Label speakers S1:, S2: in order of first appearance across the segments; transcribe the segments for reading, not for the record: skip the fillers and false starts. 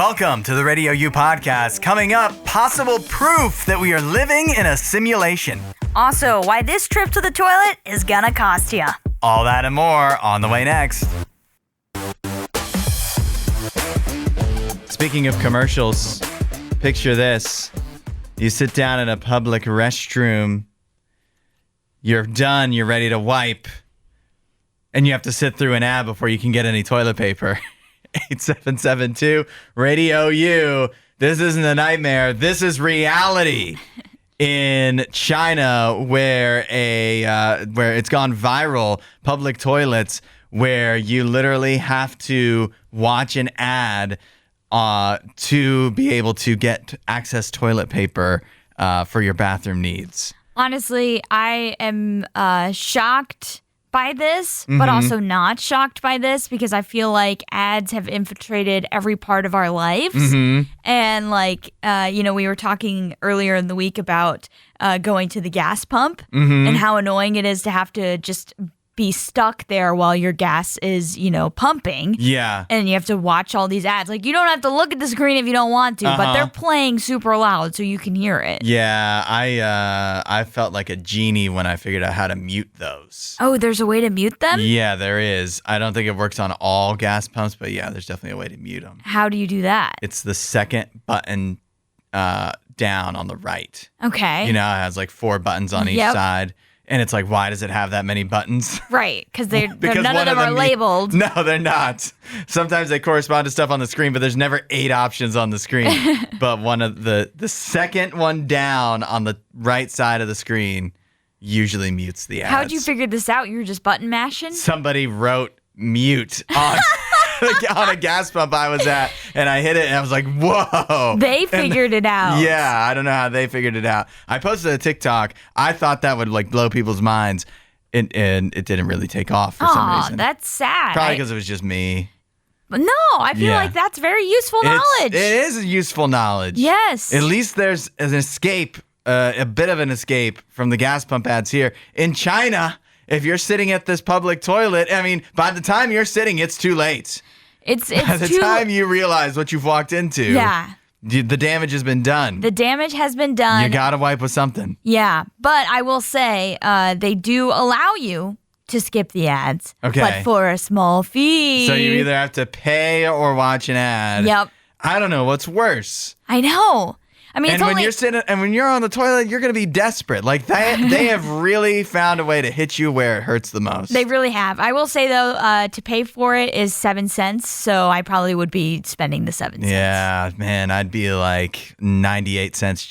S1: Welcome to the RadioU Podcast. Coming up, possible proof that we are living in a simulation.
S2: Also, why this trip to the toilet is gonna cost ya.
S1: All that and more on the way next. Speaking of commercials, picture this. You sit down in a public restroom. You're done. You're ready to wipe. And you have to sit through an ad before you can get any toilet paper. 8772 Radio U. This isn't a nightmare. This is reality. In China, where it's gone viral, public toilets where you literally have to watch an ad to be able to get access toilet paper for your bathroom needs.
S2: Honestly, I am shocked by this, but also not shocked by this because I feel like ads have infiltrated every part of our lives. And we were talking earlier in the week about going to the gas pump and how annoying it is to have to just be stuck there while your gas is, pumping.
S1: Yeah.
S2: And you have to watch all these ads. Like, you don't have to look at the screen if you don't want to, but they're playing super loud so you can hear it.
S1: Yeah, I felt like a genie when I figured out how to mute those.
S2: Oh, there's a way to mute them?
S1: Yeah, there is. I don't think it works on all gas pumps, but yeah, there's definitely a way to mute them.
S2: How do you do that?
S1: It's the second button down on the right.
S2: Okay.
S1: It has like 4 buttons on each side. And it's like, why does it have that many buttons?
S2: Right, because none of them are labeled.
S1: No, they're not. Sometimes they correspond to stuff on the screen, but there's never 8 options on the screen. But one of the second one down on the right side of the screen usually mutes the ads.
S2: How'd you figure this out? You were just button mashing?
S1: Somebody wrote mute on on a gas pump I was at, and I hit it, and I was like, whoa.
S2: They figured it out.
S1: Yeah, I don't know how they figured it out. I posted a TikTok. I thought that would blow people's minds, and it didn't really take off for some reason.
S2: That's sad.
S1: Probably because it was just me.
S2: No, I feel like that's very useful knowledge.
S1: It is useful knowledge.
S2: Yes.
S1: At least there's an escape, a bit of an escape from the gas pump ads here. In China, if you're sitting at this public toilet, by the time you're sitting, it's too late.
S2: It's
S1: by the time you realize what you've walked into.
S2: Yeah.
S1: The damage has been done.
S2: The damage has been done.
S1: You gotta wipe with something.
S2: Yeah, but I will say they do allow you to skip the ads.
S1: Okay.
S2: But for a small fee.
S1: So you either have to pay or watch an ad.
S2: Yep.
S1: I don't know what's worse.
S2: I know.
S1: When you're on the toilet, you're gonna be desperate. Like they have really found a way to hit you where it hurts the most.
S2: They really have. I will say though, to pay for it is 7 cents, so I probably would be spending the 7 cents.
S1: Yeah, man, I'd be like 98 cents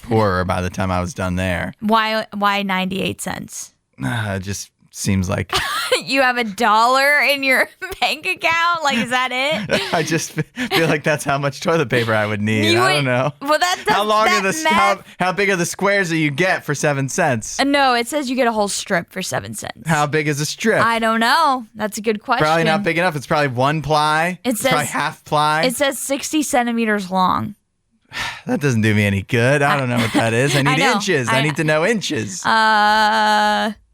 S1: poorer by the time I was done there.
S2: Why 98 cents?
S1: It just seems like
S2: you have $1 in your bank account. Like, is that it?
S1: I just feel like that's how much toilet paper I would need. I don't know.
S2: Well,
S1: how big are the squares that you get for 7 cents?
S2: No, it says you get a whole strip for 7 cents.
S1: How big is a strip?
S2: I don't know. That's a good question.
S1: Probably not big enough. It's probably 1 ply. It's probably half ply.
S2: It says 60 centimeters long.
S1: That doesn't do me any good. I don't know what that is. I need inches. I need to know inches.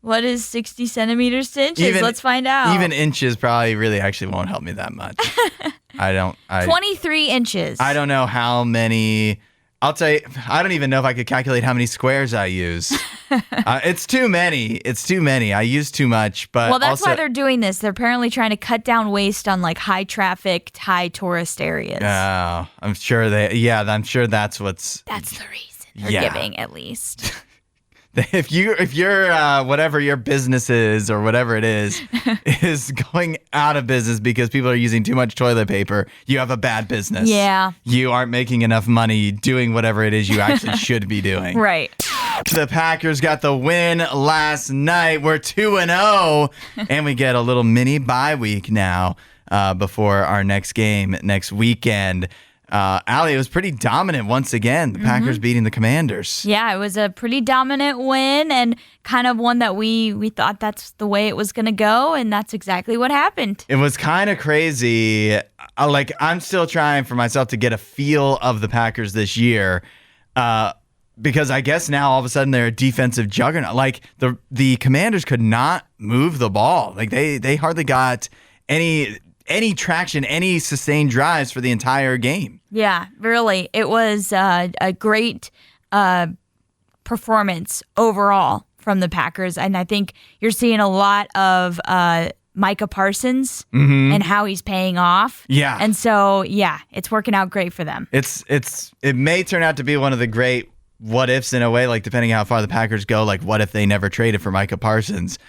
S2: What is 60 centimeters to inches? Let's find out.
S1: Even inches probably really actually won't help me that much.
S2: 23 inches.
S1: I don't know how many. I'll tell you, I don't even know if I could calculate how many squares I use. It's too many. It's too many. I use too much. But
S2: that's why they're doing this. They're apparently trying to cut down waste on high traffic, high tourist areas.
S1: Oh, I'm sure I'm sure that's what's.
S2: That's the reason they're giving, at least.
S1: If you're whatever your business is or whatever it is going out of business because people are using too much toilet paper, you have a bad business.
S2: Yeah.
S1: You aren't making enough money doing whatever it is you actually should be doing.
S2: Right.
S1: The Packers got the win last night. We're 2-0, and we get a little mini bye week now before our next game next weekend. Allie, it was pretty dominant once again. The Packers beating the Commanders.
S2: Yeah, it was a pretty dominant win and kind of one that we thought that's the way it was going to go, and that's exactly what happened.
S1: It was kind of crazy. I'm still trying for myself to get a feel of the Packers this year because I guess now all of a sudden they're a defensive juggernaut. Like the Commanders could not move the ball. Like they hardly got any any traction, any sustained drives for the entire game.
S2: Yeah, really. It was a great performance overall from the Packers. And I think you're seeing a lot of Micah Parsons and how he's paying off.
S1: Yeah.
S2: And so, it's working out great for them.
S1: It may turn out to be one of the great what ifs in a way, like depending how far the Packers go, like what if they never traded for Micah Parsons?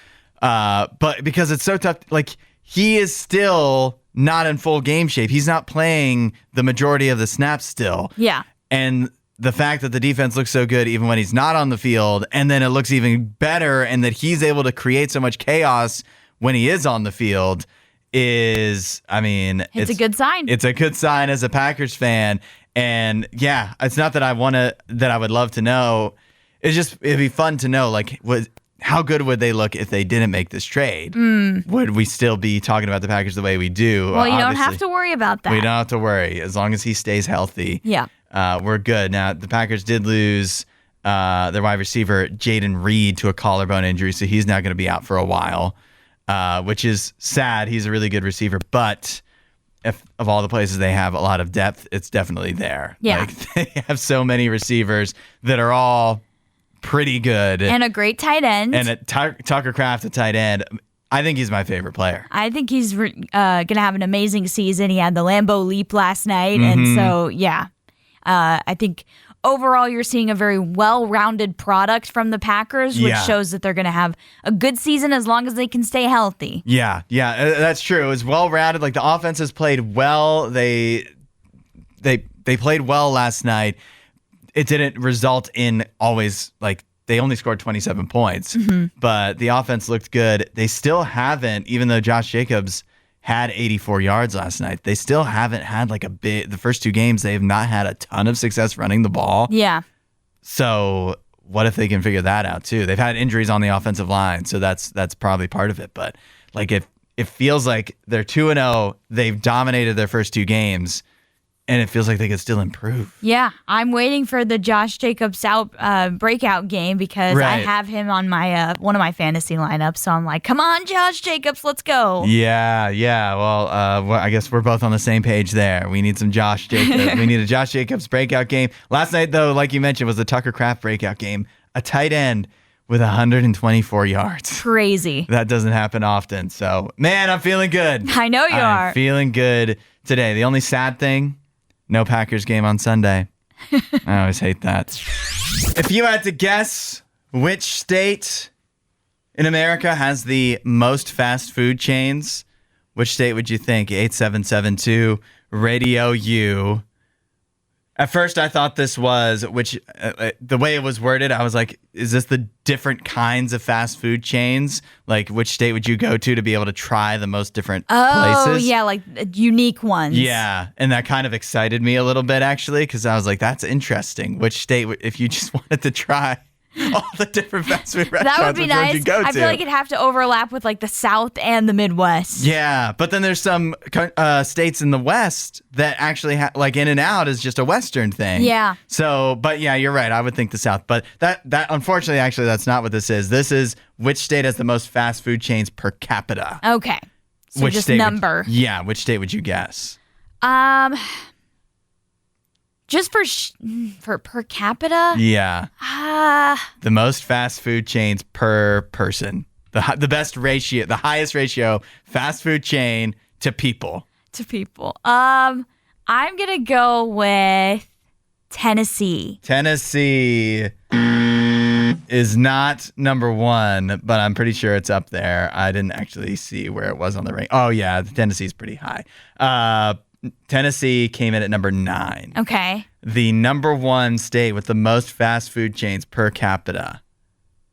S1: But because it's so tough, like he is still not in full game shape. He's not playing the majority of the snaps still.
S2: Yeah.
S1: And the fact that the defense looks so good even when he's not on the field, and then it looks even better, and that he's able to create so much chaos when he is on the field is, I mean,
S2: it's a good sign.
S1: It's a good sign as a Packers fan. And yeah, it's not that I would love to know. It'd be fun to know, like, how good would they look if they didn't make this trade? Would we still be talking about the Packers the way we do?
S2: Well, you don't have to worry about that.
S1: We don't have to worry. As long as he stays healthy, we're good. Now, the Packers did lose their wide receiver, Jaden Reed, to a collarbone injury, so he's now going to be out for a while. Which is sad. He's a really good receiver, but if of all the places they have a lot of depth, it's definitely there.
S2: Yeah.
S1: Like, they have so many receivers that are all pretty good.
S2: And a great tight end.
S1: And Tucker Kraft, a tight end. I think he's my favorite player.
S2: I think he's going to have an amazing season. He had the Lambeau Leap last night. And so, I think overall, you're seeing a very well-rounded product from the Packers, which shows that they're going to have a good season as long as they can stay healthy.
S1: Yeah, that's true. It was well-rounded. Like, the offense has played well. They played well last night. It didn't result in always, like, they only scored 27 points, but the offense looked good. They still haven't, even though Josh Jacobs had 84 yards last night, they still haven't had like the first two games, they have not had a ton of success running the ball.
S2: Yeah.
S1: So what if they can figure that out too? They've had injuries on the offensive line, so that's probably part of it. But like, if it feels like they're 2-0, they've dominated their first two games, and it feels like they could still improve.
S2: Yeah, I'm waiting for the Josh Jacobs breakout game because I have him on my one of my fantasy lineups. So I'm like, come on, Josh Jacobs, let's go.
S1: Yeah. Well, I guess we're both on the same page there. We need some Josh Jacobs. We need a Josh Jacobs breakout game. Last night, though, like you mentioned, was the Tucker Kraft breakout game. A tight end with 124 yards.
S2: Crazy.
S1: That doesn't happen often. So, man, I'm feeling good.
S2: I know you are.
S1: I'm feeling good today. The only sad thing, no Packers game on Sunday. I always hate that. If you had to guess which state in America has the most fast food chains, which state would you think? 8772 Radio U. At first, I thought this was, the way it was worded, I was like, is this the different kinds of fast food chains? Like, which state would you go to be able to try the most different places?
S2: Oh, yeah, like unique ones.
S1: Yeah, and that kind of excited me a little bit, actually, because I was like, that's interesting. Which state, if you just wanted to try all the different fast food restaurants,
S2: that would be nice.
S1: Would you go
S2: I feel like it'd have to overlap with like the South and the Midwest.
S1: Yeah, but then there's some states in the West that actually like In-N-Out is just a Western thing.
S2: Yeah.
S1: So, but yeah, you're right. I would think the South, but that unfortunately, actually, that's not what this is. This is which state has the most fast food chains per capita.
S2: Okay. So
S1: which
S2: just
S1: state
S2: number.
S1: Which state would you guess?
S2: Just for per capita?
S1: Yeah. The most fast food chains per person. The best ratio, the highest ratio fast food chain to people.
S2: To people. I'm going to go with Tennessee.
S1: Tennessee is not number one, but I'm pretty sure it's up there. I didn't actually see where it was on the rank. Oh, yeah. Tennessee's pretty high. Tennessee came in at number 9.
S2: Okay.
S1: The number one state with the most fast food chains per capita,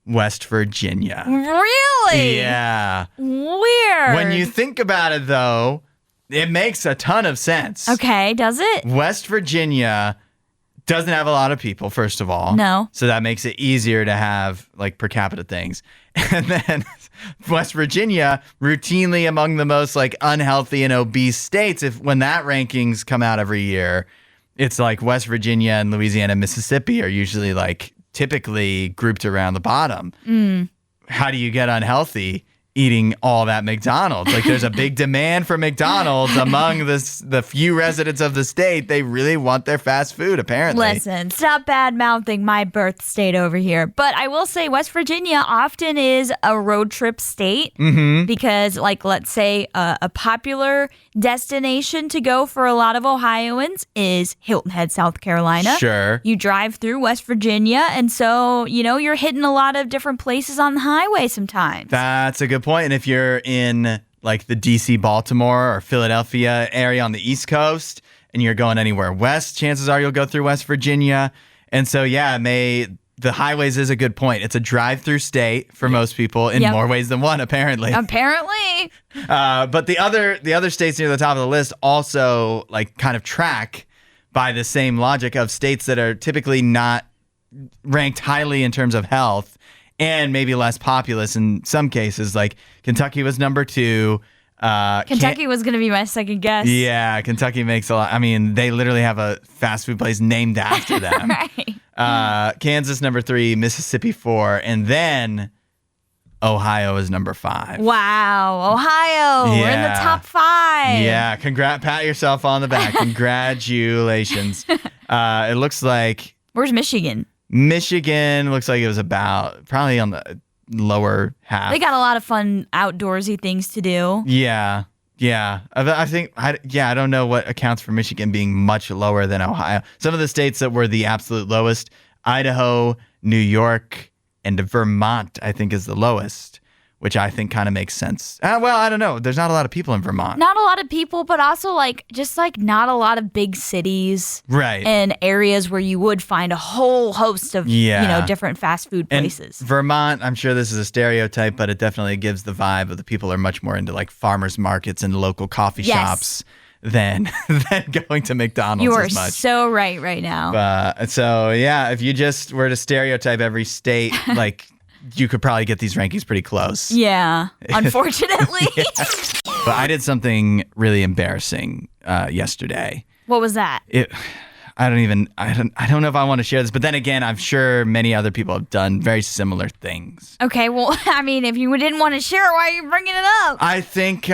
S1: West Virginia.
S2: Really?
S1: Yeah.
S2: Weird.
S1: When you think about it, though, it makes a ton of sense.
S2: Okay, does it?
S1: West Virginia doesn't have a lot of people, first of all.
S2: No.
S1: So that makes it easier to have like per capita things. And then West Virginia, routinely among the most like unhealthy and obese states, when that rankings come out every year, it's like West Virginia and Louisiana and Mississippi are usually like typically grouped around the bottom. How do you get unhealthy? eating all that McDonald's. Like there's a big demand for McDonald's among the few residents of the state. They really want their fast food, apparently.
S2: Listen, stop bad-mouthing my birth state over here. But I will say West Virginia often is a road trip state because, like, let's say a popular destination to go for a lot of Ohioans is Hilton Head, South Carolina.
S1: Sure.
S2: You drive through West Virginia, and so, you're hitting a lot of different places on the highway sometimes.
S1: That's a good point. And if you're in like the DC, Baltimore, or Philadelphia area on the East Coast, and you're going anywhere west, chances are you'll go through West Virginia. And so, yeah, the highways is a good point. It's a drive-through state for most people in more ways than one, apparently. But the other states near the top of the list also like kind of track by the same logic of states that are typically not ranked highly in terms of health and maybe less populous in some cases. Like Kentucky was number 2.
S2: Kentucky was going to be my second guess.
S1: Yeah, Kentucky makes a lot. I mean, they literally have a fast food place named after them.
S2: Right.
S1: Kansas number 3, Mississippi 4, and then Ohio is number 5.
S2: Wow, Ohio, we're in the top 5.
S1: Yeah, pat yourself on the back. Congratulations. It looks like...
S2: Where's Michigan?
S1: Michigan looks like it was probably on the lower half.
S2: They got a lot of fun outdoorsy things to do.
S1: Yeah. I think, I don't know what accounts for Michigan being much lower than Ohio. Some of the states that were the absolute lowest, Idaho, New York, and Vermont, I think is the lowest, which I think kind of makes sense. Well, I don't know. There's not a lot of people in Vermont.
S2: Not a lot of people, but also just not a lot of big cities.
S1: Right.
S2: And areas where you would find a whole host of, different fast food places.
S1: And Vermont, I'm sure this is a stereotype, but it definitely gives the vibe of the people are much more into like farmers markets and local coffee shops than going to McDonald's
S2: you are
S1: as much.
S2: So right now.
S1: So, yeah, if you just were to stereotype every state, like... you could probably get these rankings pretty close.
S2: Yeah, unfortunately.
S1: But I did something really embarrassing yesterday.
S2: What was that?
S1: I don't know if I want to share this, but then again, I'm sure many other people have done very similar things.
S2: Okay, well, I mean, if you didn't want to share it, why are you bringing it up?
S1: I think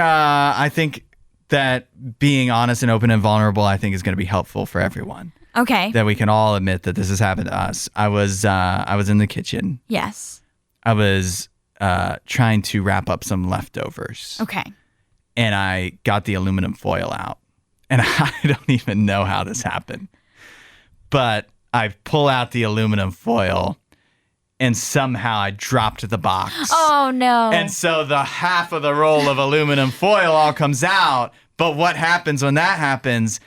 S1: that being honest and open and vulnerable, I think is going to be helpful for everyone.
S2: Okay.
S1: That we can all admit that this has happened to us. I was in the kitchen.
S2: Yes.
S1: I was trying to wrap up some leftovers.
S2: Okay.
S1: And I got the aluminum foil out. And I don't even know how this happened. But I pull out the aluminum foil and somehow I dropped the box.
S2: Oh, no.
S1: And so the half of the roll of aluminum foil all comes out. But what happens when that happens?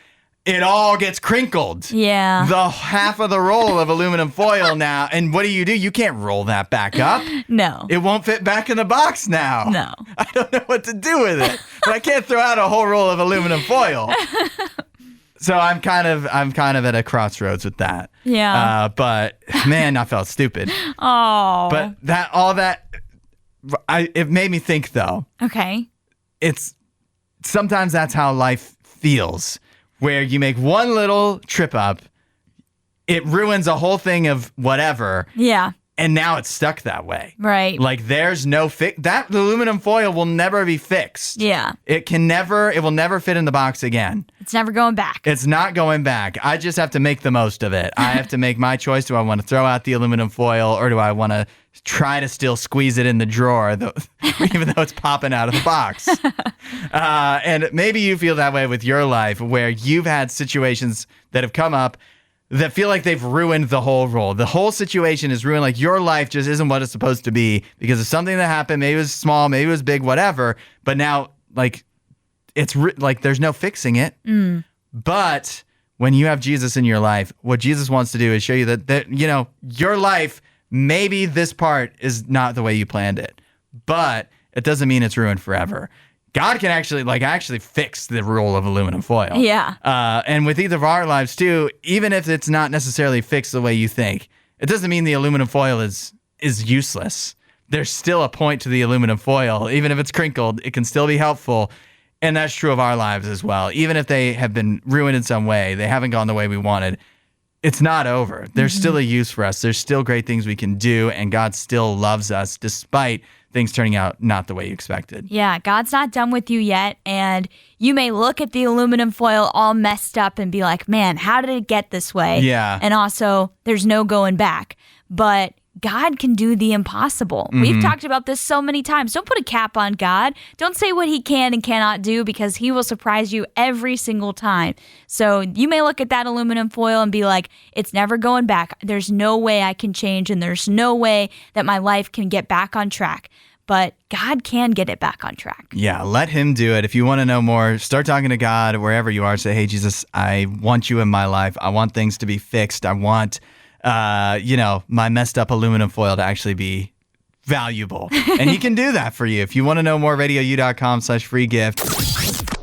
S1: It all gets crinkled.
S2: Yeah.
S1: The half of the roll of aluminum foil now. And what do? You can't roll that back up.
S2: No.
S1: It won't fit back in the box now.
S2: No.
S1: I don't know what to do with it. But I can't throw out a whole roll of aluminum foil. So I'm kind of at a crossroads with that.
S2: Yeah.
S1: But man, I felt stupid.
S2: Oh.
S1: But it made me think though.
S2: Okay.
S1: It's sometimes that's how life feels. Where you make one little trip up, it ruins a whole thing of whatever.
S2: Yeah.
S1: And now it's stuck that way.
S2: Right.
S1: Like there's no fix. That aluminum foil will never be fixed.
S2: Yeah.
S1: It will never fit in the box again.
S2: It's never going back.
S1: It's not going back. I just have to make the most of it. I have to make my choice. Do I want to throw out the aluminum foil or do I want to try to still squeeze it in the drawer, even though it's popping out of the box? And maybe you feel that way with your life where you've had situations that have come up that feel like they've ruined the whole role. The whole situation is ruined. Like your life just isn't what it's supposed to be because of something that happened. Maybe it was small, maybe it was big, whatever. But now, like, it's like there's no fixing it. Mm. But when you have Jesus in your life, what Jesus wants to do is show you that your life, maybe this part is not the way you planned it, but it doesn't mean it's ruined forever. God can actually fix the roll of aluminum foil.
S2: Yeah.
S1: And with either of our lives too, even if it's not necessarily fixed the way you think, it doesn't mean the aluminum foil is useless. There's still a point to the aluminum foil. Even if it's crinkled, it can still be helpful. And that's true of our lives as well. Even if they have been ruined in some way, they haven't gone the way we wanted, it's not over. There's still a use for us. There's still great things we can do, and God still loves us despite things turning out not the way you expected.
S2: Yeah, God's not done with you yet. And you may look at the aluminum foil all messed up and be like, man, how did it get this way?
S1: Yeah.
S2: And also, there's no going back. But God can do the impossible. We've talked about this so many times. Don't put a cap on God. Don't say what he can and cannot do, because he will surprise you every single time. So you may look at that aluminum foil and be like, it's never going back. There's no way I can change, and there's no way that my life can get back on track. But God can get it back on track.
S1: Yeah, let him do it. If you want to know more, start talking to God wherever you are. Say, hey, Jesus, I want you in my life. I want things to be fixed. I want my messed up aluminum foil to actually be valuable. And he can do that for you. If you want to know more, radiou.com/free gift.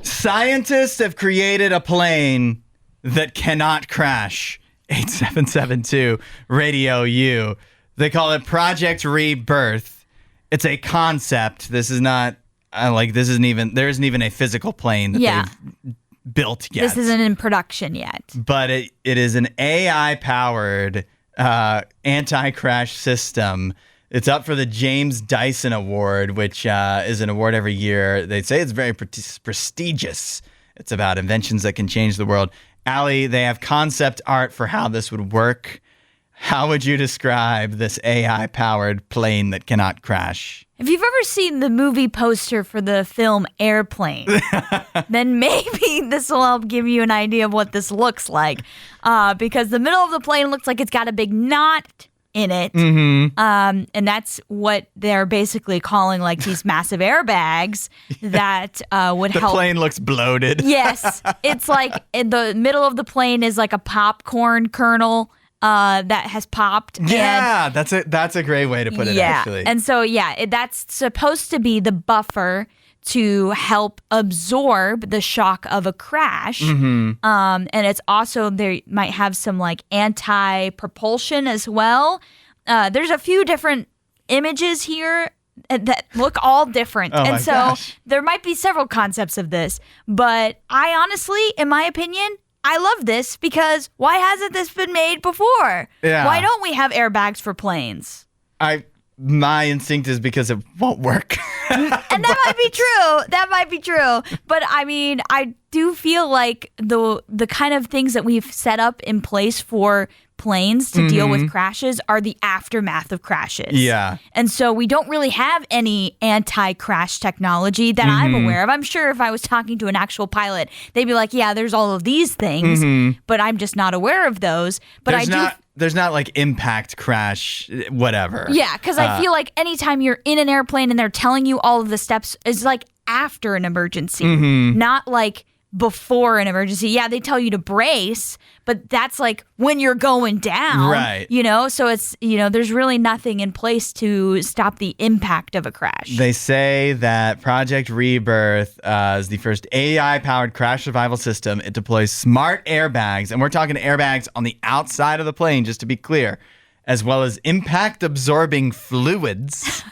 S1: Scientists have created a plane that cannot crash. 8772 Radio U. They call it Project Rebirth. It's a concept. This is not there isn't even a physical plane that they've built yet.
S2: This isn't in production yet.
S1: But it is an AI-powered anti-crash system. It's up for the James Dyson Award, which is an award every year. They say it's very prestigious. It's about inventions that can change the world. Allie, they have concept art for how this would work. How would you describe this AI-powered plane that cannot crash?
S2: If you've ever seen the movie poster for the film Airplane, then maybe this will help give you an idea of what this looks like. Because the middle of the plane looks like it's got a big knot in it. And that's what they're basically calling like these massive airbags that would help.
S1: The plane looks bloated.
S2: Yes. It's like in the middle of the plane is like a popcorn kernel that has popped.
S1: Yeah, that's a great way to put it, actually.
S2: And so, that's supposed to be the buffer to help absorb the shock of a crash. And it's also, they might have some like anti-propulsion as well. There's a few different images here that look all different. And so
S1: gosh.
S2: There might be several concepts of this, but I honestly, in my opinion, I love this because why hasn't this been made before?
S1: Yeah.
S2: Why don't we have airbags for planes?
S1: My instinct is because it won't work.
S2: And that might be true. That might be true. But I mean, I do feel like the kind of things that we've set up in place for planes to deal with crashes are the aftermath of crashes.
S1: Yeah.
S2: And so we don't really have any anti-crash technology that I'm aware of. I'm sure if I was talking to an actual pilot, they'd be like, yeah, there's all of these things, but I'm just not aware of those. But
S1: there's not like impact crash, whatever.
S2: Yeah, because I feel like anytime you're in an airplane and they're telling you all of the steps is like after an emergency, not like before an emergency. Yeah, they tell you to brace, but that's like when you're going down.
S1: Right.
S2: So it's, there's really nothing in place to stop the impact of a crash.
S1: They say that Project Rebirth is the first AI-powered crash survival system. It deploys smart airbags, and we're talking airbags on the outside of the plane, just to be clear, as well as impact-absorbing fluids.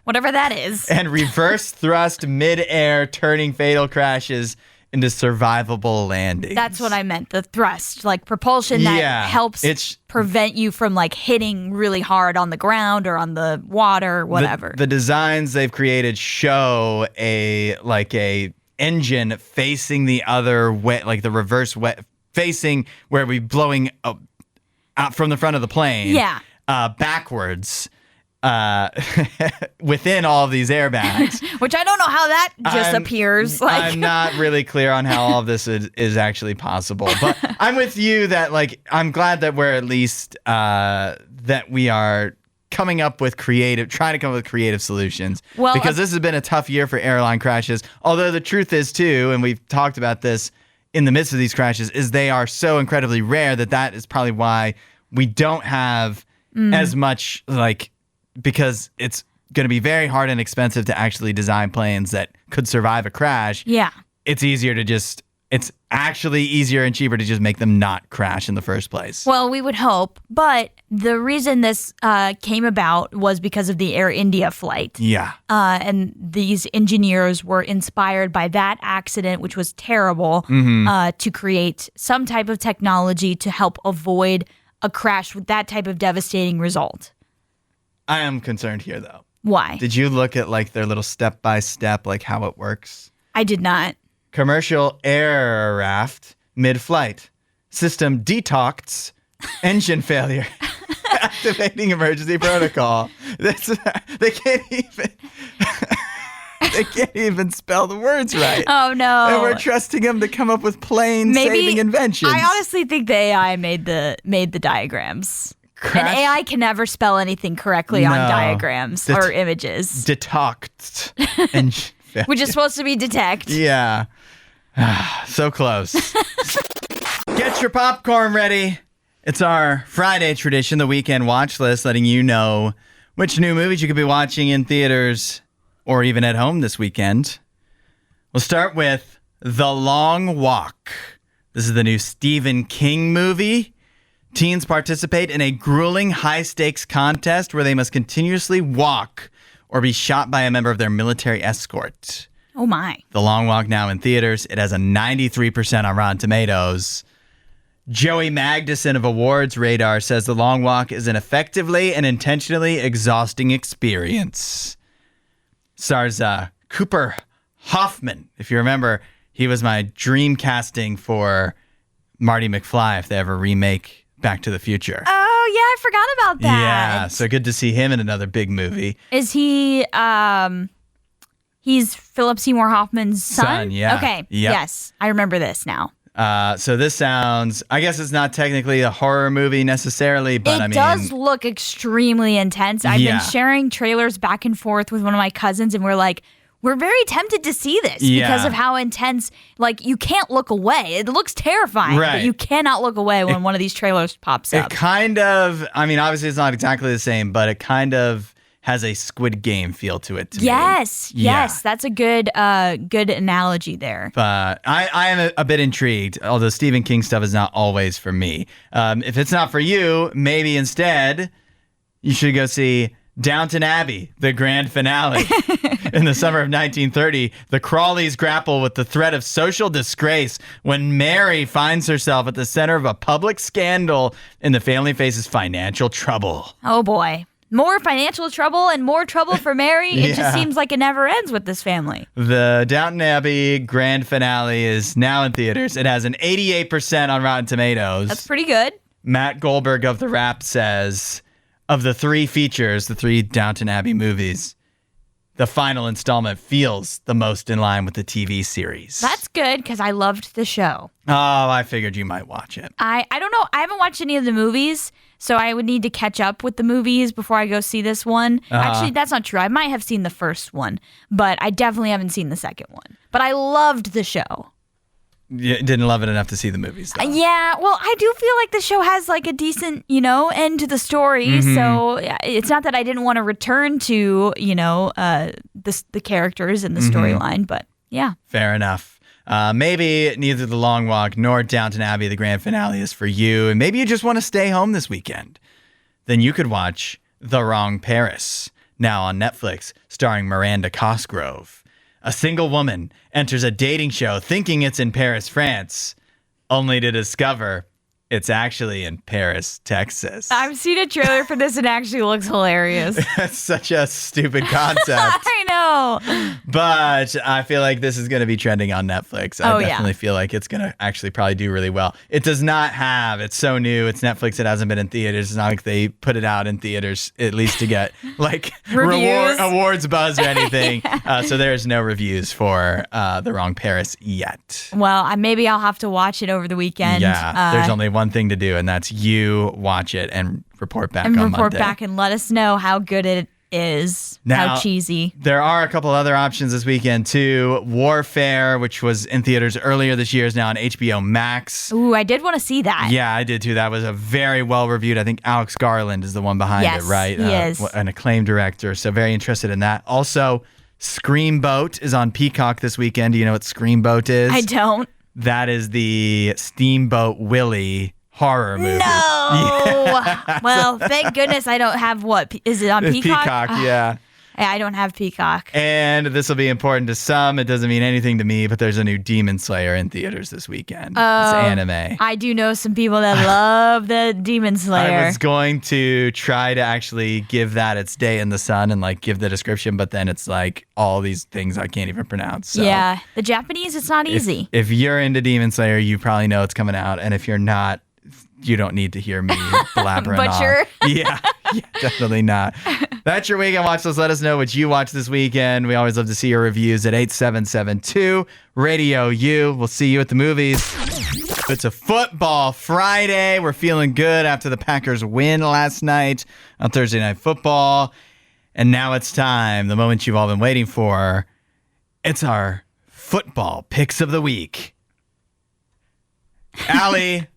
S2: Whatever that is.
S1: And reverse thrust mid-air, turning fatal crashes into survivable landings.
S2: That's what I meant. The thrust, like propulsion that helps prevent you from like hitting really hard on the ground or on the water, whatever.
S1: The designs they've created show a engine facing the other way, like the reverse way, facing where we blowing out from the front of the plane.
S2: Yeah.
S1: Backwards. Within all of these airbags.
S2: Which I don't know how that just appears.
S1: I'm not really clear on how all of this is actually possible. But I'm with you that I'm glad that we're at least that we are trying to come up with creative solutions.
S2: Well,
S1: because this has been a tough year for airline crashes. Although the truth is too, and we've talked about this in the midst of these crashes, is they are so incredibly rare that is probably why we don't have as much because it's going to be very hard and expensive to actually design planes that could survive a crash.
S2: Yeah.
S1: It's actually easier and cheaper to just make them not crash in the first place.
S2: Well, we would hope. But the reason this came about was because of the Air India flight.
S1: Yeah.
S2: And these engineers were inspired by that accident, which was terrible, to create some type of technology to help avoid a crash with that type of devastating result.
S1: I am concerned here, though.
S2: Why?
S1: Did you look at like their little step-by-step, like how it works?
S2: I did not.
S1: Commercial aircraft mid-flight. System detox. Engine failure. Activating emergency protocol. They can't even... They can't even spell the words right.
S2: Oh, no.
S1: And we're trusting them to come up with plane-saving inventions.
S2: I honestly think the AI made the diagrams. An AI can never spell anything correctly on diagrams or images.
S1: Detoxed.
S2: Which is supposed to be detect.
S1: Yeah. So close. Get your popcorn ready. It's our Friday tradition, the weekend watch list, letting you know which new movies you could be watching in theaters or even at home this weekend. We'll start with The Long Walk. This is the new Stephen King movie. Teens participate in a grueling high-stakes contest where they must continuously walk or be shot by a member of their military escort.
S2: Oh, my.
S1: The Long Walk now in theaters. It has a 93% on Rotten Tomatoes. Joey Magnuson of Awards Radar says The Long Walk is an effectively and intentionally exhausting experience. Stars Cooper Hoffman. If you remember, he was my dream casting for Marty McFly if they ever remake Back to the Future.
S2: Oh, yeah, I forgot about that.
S1: Yeah, so good to see him in another big movie.
S2: Is he, he's Philip Seymour Hoffman's son?
S1: Yeah.
S2: Okay,
S1: Yep.
S2: yes, I remember this now.
S1: So this sounds, I guess it's not technically a horror movie necessarily, but
S2: It does look extremely intense. I've been sharing trailers back and forth with one of my cousins, and we're very tempted to see this because of how intense, like, you can't look away. It looks terrifying, but you cannot look away when one of these trailers pops up.
S1: It kind of, I mean, obviously it's not exactly the same, but it kind of has a Squid Game feel to it to me.
S2: Yes, that's a good analogy there.
S1: But I am a bit intrigued, although Stephen King stuff is not always for me. If it's not for you, maybe instead you should go see Downton Abbey, the grand finale. In the summer of 1930, the Crawleys grapple with the threat of social disgrace when Mary finds herself at the center of a public scandal and the family faces financial trouble.
S2: Oh, boy. More financial trouble and more trouble for Mary. It just seems like it never ends with this family.
S1: The Downton Abbey grand finale is now in theaters. It has an 88% on Rotten Tomatoes.
S2: That's pretty good.
S1: Matt Goldberg of The Wrap says, of the three features, the three Downton Abbey movies, the final installment feels the most in line with the TV series.
S2: That's good because I loved the show.
S1: Oh, I figured you might watch it.
S2: I don't know. I haven't watched any of the movies, so I would need to catch up with the movies before I go see this one. Actually, that's not true. I might have seen the first one, but I definitely haven't seen the second one. But I loved the show.
S1: You didn't love it enough to see the movies, though.
S2: Yeah, well, I do feel like the show has like a decent, end to the story. So it's not that I didn't want to return to, the characters and the storyline, but yeah.
S1: Fair enough. Maybe neither The Long Walk nor Downton Abbey, the grand finale, is for you. And maybe you just want to stay home this weekend. Then you could watch The Wrong Paris, now on Netflix, starring Miranda Cosgrove. A single woman enters a dating show thinking it's in Paris, France, only to discover it's actually in Paris, Texas.
S2: I've seen a trailer for this and it actually looks hilarious.
S1: That's such a stupid concept.
S2: I know.
S1: But I feel like this is going to be trending on Netflix. I definitely feel like it's going to actually probably do really well. It does not have, it's so new, it's Netflix, it hasn't been in theaters. It's not like they put it out in theaters, at least to get like awards buzz or anything. So there's no reviews for The Wrong Paris yet.
S2: Well, maybe I'll have to watch it over the weekend.
S1: Yeah, there's only one thing to do, and that's you watch it and report back on Monday. And report
S2: back and let us know how good it is, how cheesy.
S1: There are a couple other options this weekend, too. Warfare, which was in theaters earlier this year, is now on HBO Max.
S2: Ooh, I did want to see that.
S1: Yeah, I did, too. That was a very well-reviewed. I think Alex Garland is the one behind it, right?
S2: He is.
S1: An acclaimed director, so very interested in that. Also, Screamboat is on Peacock this weekend. Do you know what Screamboat is?
S2: I don't.
S1: That is the Steamboat Willie horror movie.
S2: No. Yeah. Well, thank goodness I don't have is it on Peacock?
S1: Peacock, yeah.
S2: I don't have Peacock.
S1: And this will be important to some. It doesn't mean anything to me, but there's a new Demon Slayer in theaters this weekend. It's anime.
S2: I do know some people that love the Demon Slayer.
S1: I was going to try to actually give that its day in the sun and like give the description, but then it's like all these things I can't even pronounce. So
S2: yeah, the Japanese, it's not easy.
S1: If you're into Demon Slayer, you probably know it's coming out. And if you're not, you don't need to hear me blabbering
S2: Butcher.
S1: on. Yeah, definitely not. That's your weekend watch list. Let us know what you watched this weekend. We always love to see your reviews at 8772 Radio U. We'll see you at the movies. It's a football Friday. We're feeling good after the Packers win last night on Thursday Night Football. And now it's time, the moment you've all been waiting for. It's our football picks of the week. Allie,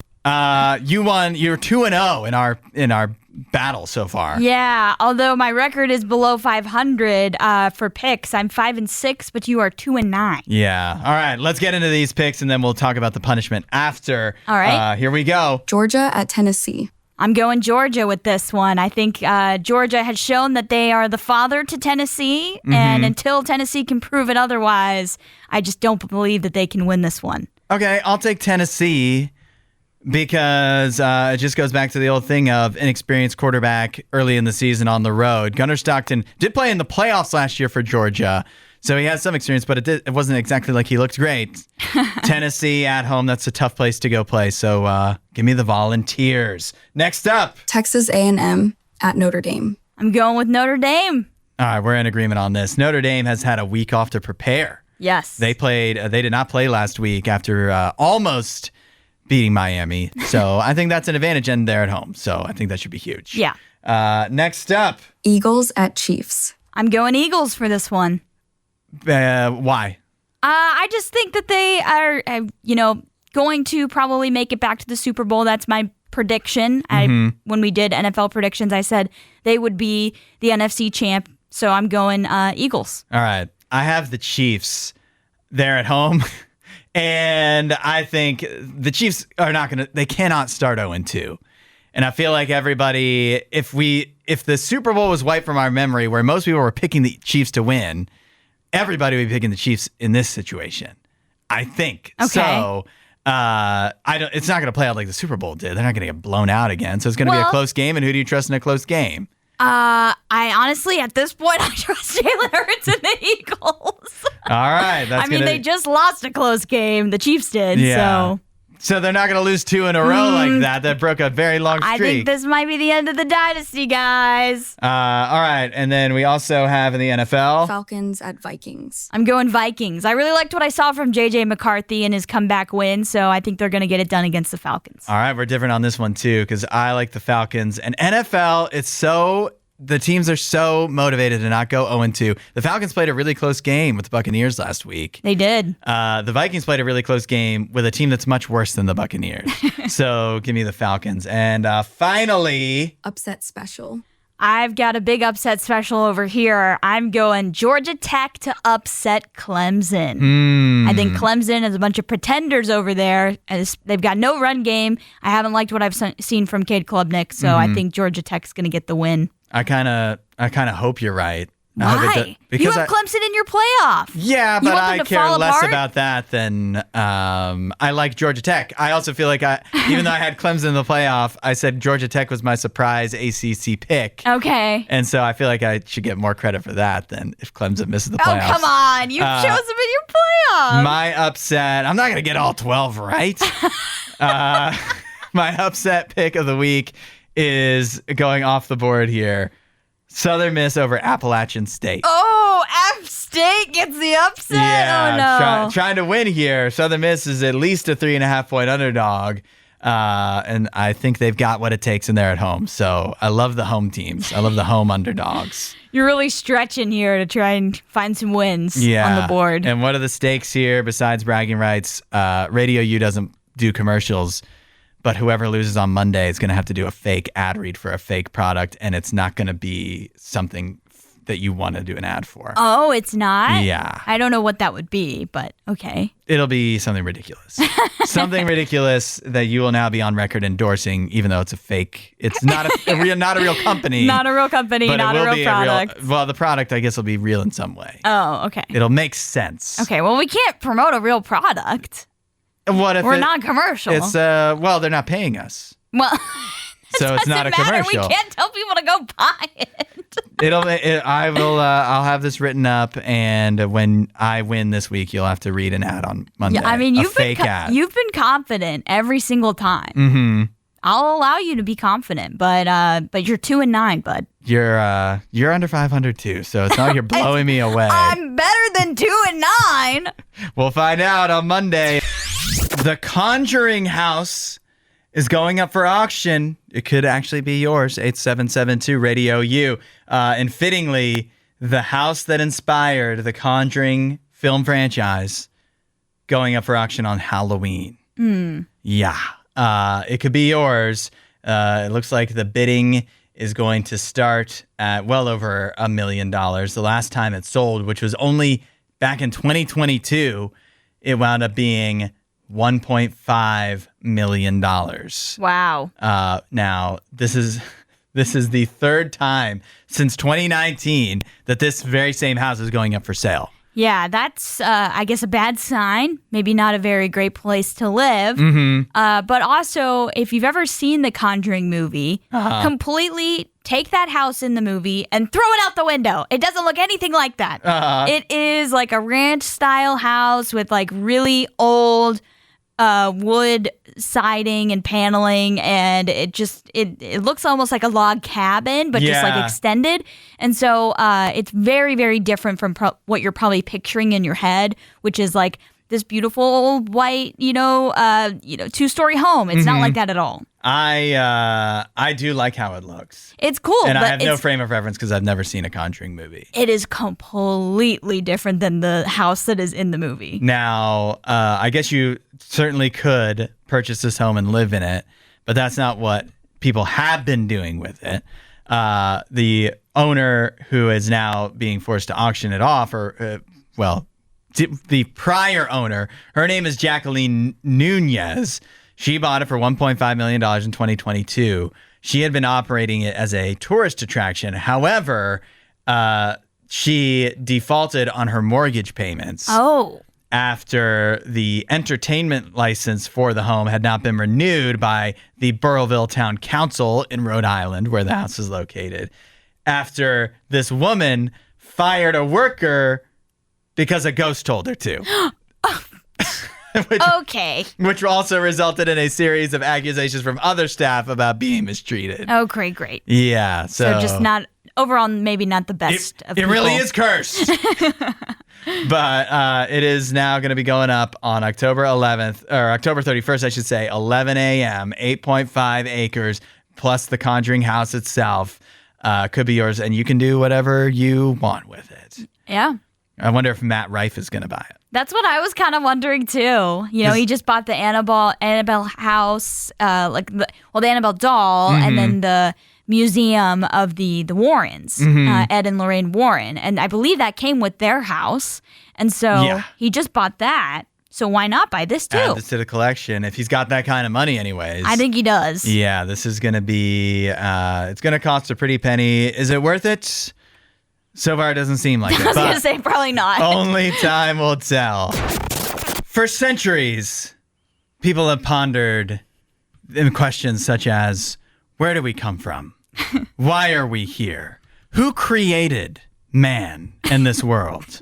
S1: you won. You're 2-0 in our battle so far.
S2: Yeah, although my record is below 500 for picks. I'm 5-6, but you are 2-9.
S1: Yeah. All right, let's get into these picks, and then we'll talk about the punishment after.
S2: All right.
S1: Here we go.
S3: Georgia at Tennessee.
S2: I'm going Georgia with this one. I think Georgia has shown that they are the father to Tennessee, and until Tennessee can prove it otherwise, I just don't believe that they can win this one.
S1: Okay, I'll take Tennessee because it just goes back to the old thing of inexperienced quarterback early in the season on the road. Gunnar Stockton did play in the playoffs last year for Georgia, so he has some experience, but it wasn't exactly like he looked great. Tennessee at home, that's a tough place to go play, so give me the Volunteers. Next up.
S3: Texas A&M at Notre Dame.
S2: I'm going with Notre Dame.
S1: All right, we're in agreement on this. Notre Dame has had a week off to prepare.
S2: Yes.
S1: They did not play last week after almost beating Miami. So I think that's an advantage, and they're at home. So I think that should be huge.
S2: Yeah.
S1: Next up.
S3: Eagles at Chiefs.
S2: I'm going Eagles for this one.
S1: Why?
S2: I just think that they are, going to probably make it back to the Super Bowl. That's my prediction. When we did NFL predictions, I said they would be the NFC champ. So I'm going Eagles.
S1: All right. I have the Chiefs. They're at home. And I think the Chiefs they cannot start 0-2. And I feel like everybody, if the Super Bowl was wiped from our memory, where most people were picking the Chiefs to win, everybody would be picking the Chiefs in this situation. I think.
S2: Okay.
S1: So it's not going to play out like the Super Bowl did. They're not going to get blown out again. So it's going to be a close game. And who do you trust in a close game?
S2: I honestly, at this point, I trust Jalen Hurts and the Eagles.
S1: All right.
S2: They just lost a close game. The Chiefs did.
S1: Yeah. So they're not going to lose 2 in a row like that. That broke a very long streak.
S2: I think this might be the end of the dynasty, guys.
S1: All right. And then we also have in the NFL.
S3: Falcons at Vikings.
S2: I'm going Vikings. I really liked what I saw from J.J. McCarthy and his comeback win, so I think they're going to get it done against the Falcons.
S1: All right. We're different on this one, too, because I like the Falcons. And NFL, the teams are so motivated to not go 0-2. The Falcons played a really close game with the Buccaneers last week.
S2: They did.
S1: The Vikings played a really close game with a team that's much worse than the Buccaneers. So give me the Falcons. And finally,
S3: upset special.
S2: I've got a big upset special over here. I'm going Georgia Tech to upset Clemson. I think Clemson is a bunch of pretenders over there. They've got no run game. I haven't liked what I've seen from Cade Klubnik, so I think Georgia Tech's going to get the win.
S1: I kind of hope you're right.
S2: Why? You have Clemson in your playoff.
S1: Yeah, but I care less about that than I like Georgia Tech. I also feel like even though I had Clemson in the playoff, I said Georgia Tech was my surprise ACC pick.
S2: Okay.
S1: And so I feel like I should get more credit for that than if Clemson misses the playoffs.
S2: Oh, come on. You chose them in your playoff.
S1: My upset, I'm not going to get all 12 right. My upset pick of the week is going off the board here. Southern Miss over Appalachian State.
S2: Oh, App State gets the upset?
S1: Yeah,
S2: oh, no.
S1: Trying to win here. Southern Miss is at least a 3.5-point underdog. And I think they've got what it takes and they're at home. So I love the home teams. I love the home underdogs.
S2: You're really stretching here to try and find some wins on the board.
S1: And what are the stakes here besides bragging rights? Radio U doesn't do commercials. But whoever loses on Monday is going to have to do a fake ad read for a fake product, and it's not going to be something that you want to do an ad for.
S2: Oh, it's not?
S1: Yeah.
S2: I don't know what that would be, but okay.
S1: It'll be something ridiculous. Something ridiculous that you will now be on record endorsing, even though it's a fake. It's not a real company.
S2: Not a real company,
S1: but
S2: not
S1: it
S2: a
S1: will
S2: real
S1: be
S2: product.
S1: well, the product, I guess, will be real in some way.
S2: Oh, okay.
S1: It'll make sense.
S2: Okay, well, we can't promote a real product.
S1: What if
S2: We're not commercial.
S1: It's well, they're not paying us.
S2: Well,
S1: So it's not a
S2: doesn't matter.
S1: commercial.
S2: We can't tell people to go buy it.
S1: I'll have this written up, and when I win this week, you'll have to read an ad on Monday.
S2: Yeah, I mean,
S1: you've ad.
S2: You've been confident every single time.
S1: Mm-hmm.
S2: I'll allow you to be confident, but you're 2-9, bud.
S1: You're under 500 too, so it's not like you're blowing me away.
S2: I'm better than 2-9.
S1: We'll find out on Monday. The Conjuring house is going up for auction. It could actually be yours. 8772 Radio U. And fittingly, the house that inspired the Conjuring film franchise going up for auction on Halloween. Yeah. It could be yours. It looks like the bidding is going to start at well over $1 million. The last time it sold, which was only back in 2022, it wound up being $1.5 million.
S2: Wow.
S1: Now, this is the third time since 2019 that this very same house is going up for sale.
S2: Yeah, that's, I guess, a bad sign. Maybe not a very great place to live. But also, if you've ever seen the Conjuring movie, completely take that house in the movie and throw it out the window. It doesn't look anything like that. It is like a ranch-style house with like really old wood siding and paneling, and it looks almost like a log cabin, but just like extended. And so it's very, very different from what you're probably picturing in your head, which is like this beautiful old white, two-story home. It's not like that at all.
S1: I do like how it looks.
S2: It's cool,
S1: and
S2: but
S1: I have no frame of reference because I've never seen a Conjuring movie.
S2: It is completely different than the house that is in the movie.
S1: Now, I guess you certainly could purchase this home and live in it, but that's not what people have been doing with it. The owner who is now being forced to auction it off, the prior owner, her name is Jacqueline Nunez. She bought it for $1.5 million in 2022. She had been operating it as a tourist attraction. However, she defaulted on her mortgage payments.
S2: Oh.
S1: After the entertainment license for the home had not been renewed by the Burrillville Town Council in Rhode Island, where the house is located. After this woman fired a worker because a ghost told her to. Which also resulted in a series of accusations from other staff about being mistreated.
S2: Oh, great.
S1: Yeah. So
S2: just not, overall, maybe not the best of people.
S1: It really is cursed. But it is now going to be going up on October 11th, or October 31st, I should say, 11 a.m., 8.5 acres, plus the Conjuring house itself. Could be yours, and you can do whatever you want with it.
S2: Yeah.
S1: I wonder if Matt Rife is going to buy it.
S2: That's what I was kind of wondering too. He just bought the Annabelle house, the Annabelle doll, and then the museum of the Warrens, Ed and Lorraine Warren, and I believe that came with their house, and so he just bought that. So why not buy this too?
S1: Add this to the collection if he's got that kind of money, anyways.
S2: I think he does.
S1: Yeah, this is going to be. It's going to cost a pretty penny. Is it worth it? So far, it doesn't seem like it.
S2: I was going to say probably not.
S1: Only time will tell. For centuries, people have pondered questions such as, where do we come from? Why are we here? Who created man in this world?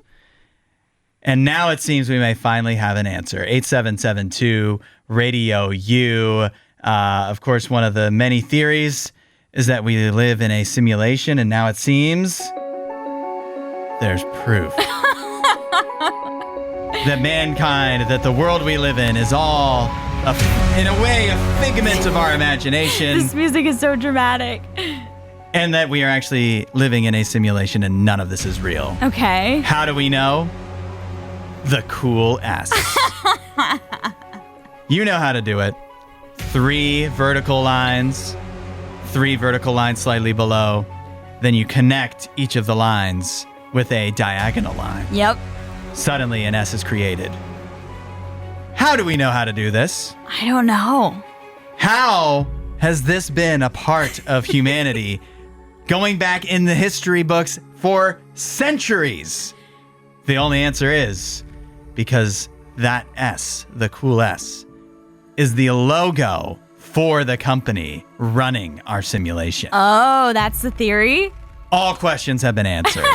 S1: And now it seems we may finally have an answer. 8772 Radio U. Of course, one of the many theories is that we live in a simulation, and now it seems there's proof that mankind, that the world we live in is all, in a way, a figment of our imagination.
S2: This music is so dramatic.
S1: And that we are actually living in a simulation and none of this is real.
S2: Okay.
S1: How do we know? The cool S. You know how to do it. 3 vertical lines slightly below, Then you connect each of the lines with a diagonal line.
S2: Yep.
S1: Suddenly an S is created. How do we know how to do this?
S2: I don't know.
S1: How has this been a part of humanity going back in the history books for centuries? The only answer is because that S, the cool S, is the logo for the company running our simulation.
S2: Oh, that's the theory?
S1: All questions have been answered.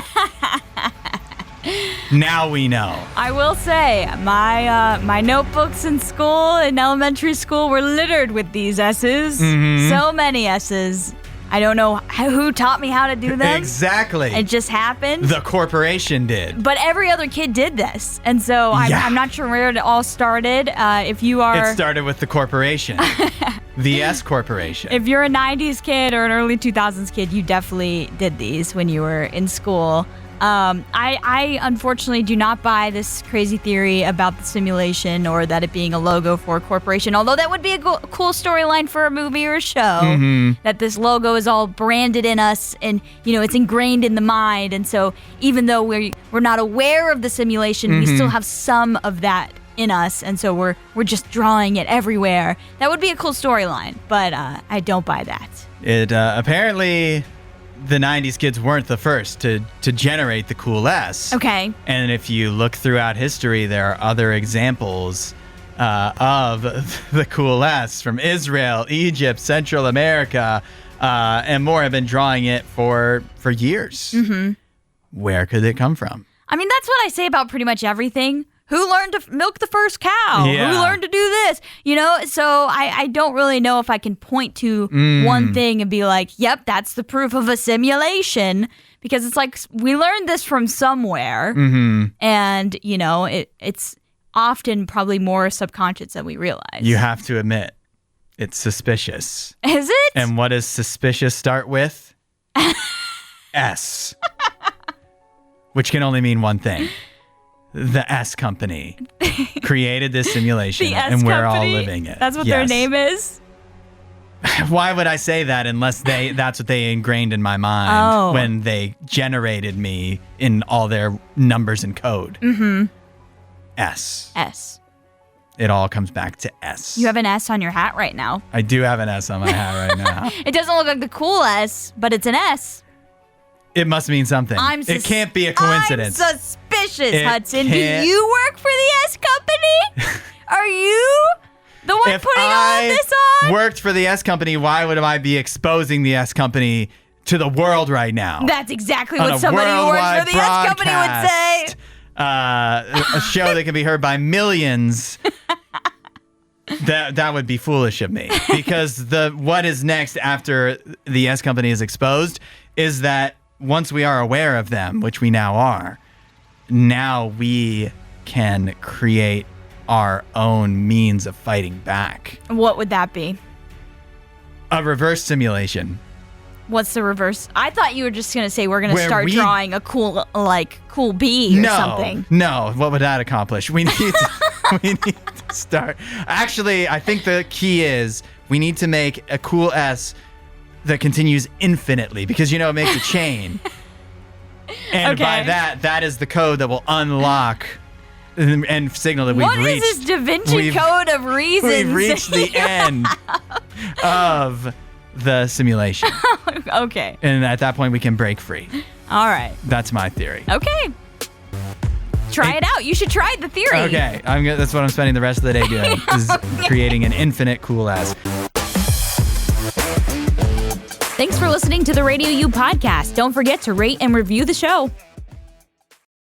S1: Now we know.
S2: I will say, my notebooks in school, in elementary school, were littered with these S's. So many S's. I don't know who taught me how to do them.
S1: Exactly.
S2: It just happened.
S1: The corporation did.
S2: But every other kid did this. And so I'm not sure where it all started. If you are...
S1: It started with the corporation. The S Corporation.
S2: If you're a 90s kid or an early 2000s kid, you definitely did these when you were in school. I unfortunately do not buy this crazy theory about the simulation or that it being a logo for a corporation, although that would be a cool storyline for a movie or a show, that this logo is all branded in us and, it's ingrained in the mind. And so even though we're not aware of the simulation, we still have some of that in us. And so we're just drawing it everywhere. That would be a cool storyline, but I don't buy that.
S1: It apparently... The 90s kids weren't the first to generate the cool S.
S2: Okay.
S1: And if you look throughout history, there are other examples of the cool S from Israel, Egypt, Central America, and more have been drawing it for years. Where could it come from?
S2: I mean, that's what I say about pretty much everything. Who learned to milk the first cow?
S1: Yeah.
S2: Who learned to do this? So I don't really know if I can point to one thing and be like, yep, that's the proof of a simulation. Because it's like, we learned this from somewhere. And, it's often probably more subconscious than we realize.
S1: You have to admit, it's suspicious.
S2: Is it?
S1: And what does suspicious start with? S. Which can only mean one thing. The S Company created this simulation, and we're all living it.
S2: That's what their name is?
S1: Why would I say that unless that's what they ingrained in my mind when they generated me in all their numbers and code? S.
S2: S.
S1: It all comes back to S.
S2: You have an S on your hat right now.
S1: I do have an S on my hat right now.
S2: It doesn't look like the cool S, but it's an S.
S1: It must mean something. It can't be a coincidence.
S2: I'm suspicious, Hudson. Do you work for the S Company? Are you the one putting all this on?
S1: If I worked for the S Company, why would I be exposing the S Company to the world right now?
S2: That's exactly what somebody who works for the S Company would say.
S1: A show that can be heard by millions. That would be foolish of me. Because what is next after the S Company is exposed is that once we are aware of them, which we now are, now we can create our own means of fighting back.
S2: What would that be?
S1: A reverse simulation.
S2: What's the reverse? I thought you were just going to say we're going to start drawing a cool bee or something.
S1: No, what would that accomplish? We need to start. Actually, I think the key is we need to make a cool S that continues infinitely because, it makes a chain. And by that is the code that will unlock and signal that we've reached.
S2: What is this Da Vinci Code of reasons?
S1: We've reached the end of the simulation.
S2: Okay.
S1: And at that point, we can break free.
S2: All right.
S1: That's my theory.
S2: Okay. Try it out. You should try the theory.
S1: Okay. That's what I'm spending the rest of the day doing, is creating an infinite cool S.
S2: Thanks for listening to the RadioU Podcast. Don't forget to rate and review the show.